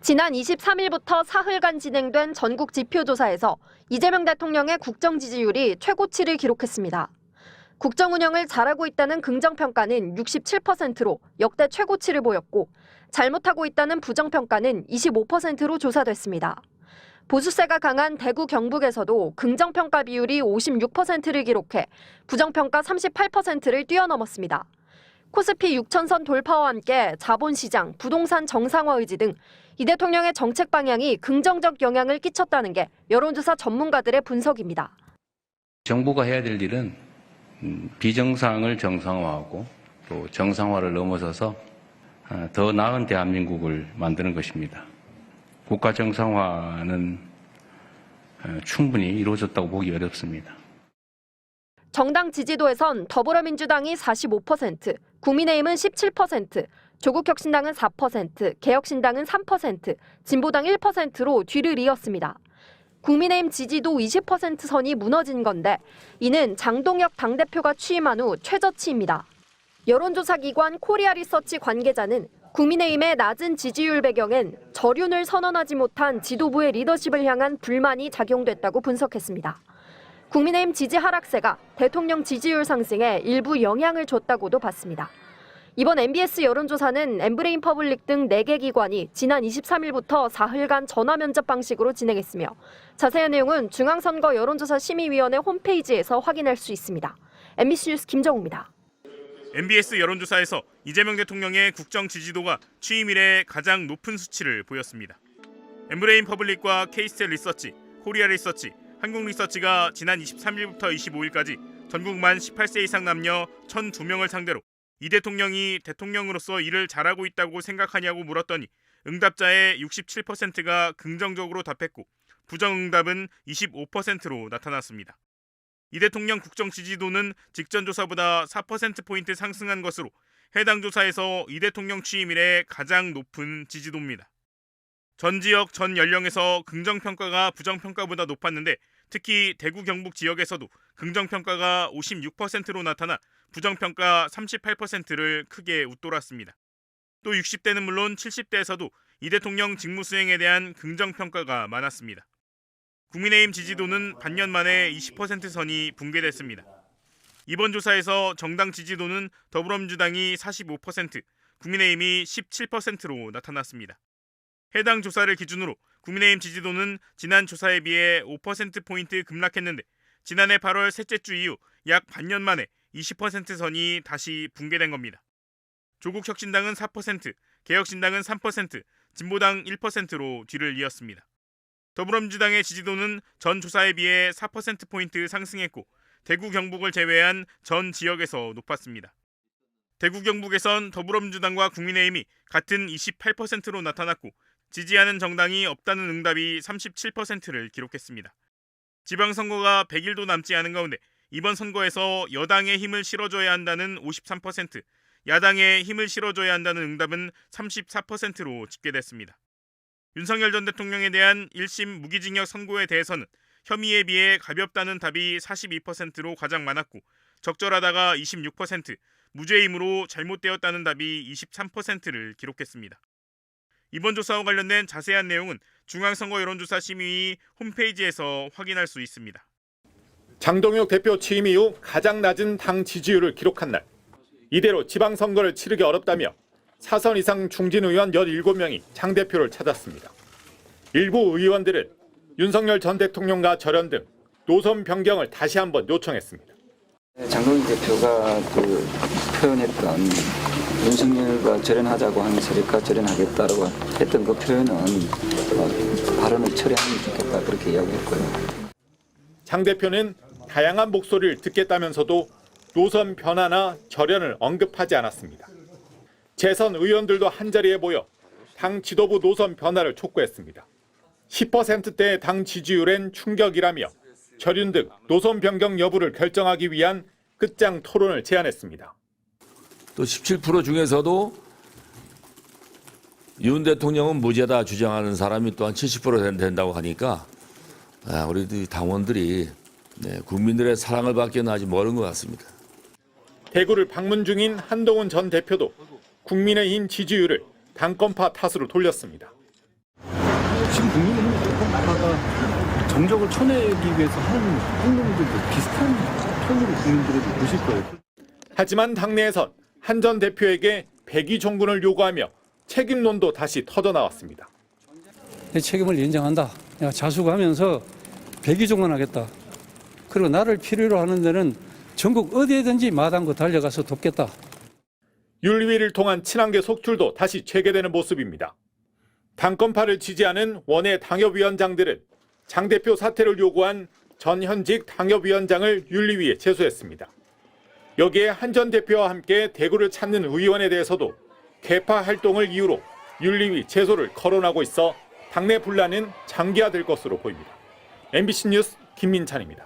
지난 23일부터 사흘간 진행된 전국 지표조사에서 이재명 대통령의 국정 지지율이 최고치를 기록했습니다. 국정 운영을 잘하고 있다는 긍정평가는 67%로 역대 최고치를 보였고 잘못하고 있다는 부정평가는 25%로 조사됐습니다. 보수세가 강한 대구 경북에서도 긍정평가 비율이 56%를 기록해 부정평가 38%를 뛰어넘었습니다. 코스피 6천선 돌파와 함께 자본시장, 부동산 정상화 의지 등 이 대통령의 정책 방향이 긍정적 영향을 끼쳤다는 게 여론조사 전문가들의 분석입니다. 정부가 해야 될 일은 비정상을 정상화하고 또 정상화를 넘어서서 더 나은 대한민국을 만드는 것입니다. 국가 정상화는 충분히 이루어졌다고 보기 어렵습니다. 정당 지지도에선 더불어민주당이 45%, 국민의힘은 17%, 조국혁신당은 4%, 개혁신당은 3%, 진보당 1%로 뒤를 이었습니다. 국민의힘 지지도 20% 선이 무너진 건데 이는 장동혁 당대표가 취임한 후 최저치입니다. 여론조사 기관 코리아 리서치 관계자는 국민의힘의 낮은 지지율 배경엔 저륜을 선언하지 못한 지도부의 리더십을 향한 불만이 작용됐다고 분석했습니다. 국민의힘 지지 하락세가 대통령 지지율 상승에 일부 영향을 줬다고도 봤습니다. 이번 MBS 여론조사는 엠브레인 퍼블릭 등 4개 기관이 지난 23일부터 사흘간 전화 면접 방식으로 진행했으며 자세한 내용은 중앙선거 여론조사 심의위원회 홈페이지에서 확인할 수 있습니다. MBC 뉴스 김정우입니다. MBS 여론조사에서 이재명 대통령의 국정 지지도가 취임 이래 가장 높은 수치를 보였습니다. 엠브레인 퍼블릭과 K스텔 리서치, 코리아 리서치, 한국 리서치가 지난 23일부터 25일까지 전국 만 18세 이상 남녀 1,002명을 상대로 이 대통령이 대통령으로서 일을 잘하고 있다고 생각하냐고 물었더니 응답자의 67%가 긍정적으로 답했고 부정응답은 25%로 나타났습니다. 이 대통령 국정 지지도는 직전 조사보다 4%포인트 상승한 것으로 해당 조사에서 이 대통령 취임 이래 가장 높은 지지도입니다. 전 지역, 전 연령에서 긍정평가가 부정평가보다 높았는데 특히 대구 경북 지역에서도 긍정평가가 56%로 나타나 부정평가 38%를 크게 웃돌았습니다. 또 60대는 물론 70대에서도 이 대통령 직무수행에 대한 긍정평가가 많았습니다. 국민의힘 지지도는 반년 만에 20% 선이 붕괴됐습니다. 이번 조사에서 정당 지지도는 더불어민주당이 45%, 국민의힘이 17%로 나타났습니다. 해당 조사를 기준으로 국민의힘 지지도는 지난 조사에 비해 5%포인트 급락했는데 지난해 8월 셋째 주 이후 약 반년 만에 20% 선이 다시 붕괴된 겁니다. 조국혁신당은 4%, 개혁신당은 3%, 진보당 1%로 뒤를 이었습니다. 더불어민주당의 지지도는 전 조사에 비해 4%포인트 상승했고 대구 경북을 제외한 전 지역에서 높았습니다. 대구 경북에선 더불어민주당과 국민의힘이 같은 28%로 나타났고 지지하는 정당이 없다는 응답이 37%를 기록했습니다. 지방선거가 100일도 남지 않은 가운데 이번 선거에서 여당에 힘을 실어줘야 한다는 53%, 야당에 힘을 실어줘야 한다는 응답은 34%로 집계됐습니다. 윤석열 전 대통령에 대한 1심 무기징역 선고에 대해서는 혐의에 비해 가볍다는 답이 42%로 가장 많았고 적절하다가 26%, 무죄임으로 잘못되었다는 답이 23%를 기록했습니다. 이번 조사와 관련된 자세한 내용은 중앙선거 여론조사 심의위 홈페이지에서 확인할 수 있습니다. 장동혁 대표 취임 이후 가장 낮은 당 지지율을 기록한 날, 이대로 지방선거를 치르기 어렵다며 사선 이상 중진 의원 17명이 장 대표를 찾았습니다. 일부 의원들은 윤석열 전 대통령과 절연 등 노선 변경을 다시 한번 요청했습니다. 장동혁 대표가 표현했던 윤석열과 절연하자고 하는 세력과 절연하겠다라고 했던 그 표현은 발언을 철회하면 좋겠다 그렇게 이야기했고요. 장 대표는 다양한 목소리를 듣겠다면서도 노선 변화나 절연을 언급하지 않았습니다. 재선 의원들도 한자리에 모여 당 지도부 노선 변화를 촉구했습니다. 10%대의 당 지지율엔 충격이라며 절윤 등 노선 변경 여부를 결정하기 위한 끝장 토론을 제안했습니다. 또 17% 중에서도 윤 대통령은 무죄다 주장하는 사람이 또한 70% 된다고 하니까 우리 당원들이 국민들의 사랑을 받기는 아직 멀은 것 같습니다. 대구를 방문 중인 한동훈 전 대표도 국민의힘 지지율을 당권파 탓으로 돌렸습니다. 지금 국민의힘 몇번마다 정적을 쳐내기 위해서 하는 행동들도 비슷한 톤으로 국민들에게 보실 거예요. 하지만 당내에선 한 전 대표에게 백의 종군을 요구하며 책임론도 다시 터져나왔습니다. 내 책임을 인정한다. 내가 자수하면서 백의종군하겠다. 그리고 나를 필요로 하는 데는 전국 어디에든지 마당고 달려가서 돕겠다. 윤리위를 통한 친한계 속출도 다시 재개되는 모습입니다. 당권파를 지지하는 원외 당협위원장들은 장 대표 사퇴를 요구한 전현직 당협위원장을 윤리위에 제소했습니다. 여기에 한 전 대표와 함께 대구를 찾는 의원에 대해서도 개파 활동을 이유로 윤리위 제소를 거론하고 있어 당내 분란은 장기화될 것으로 보입니다. MBC 뉴스 김민찬입니다.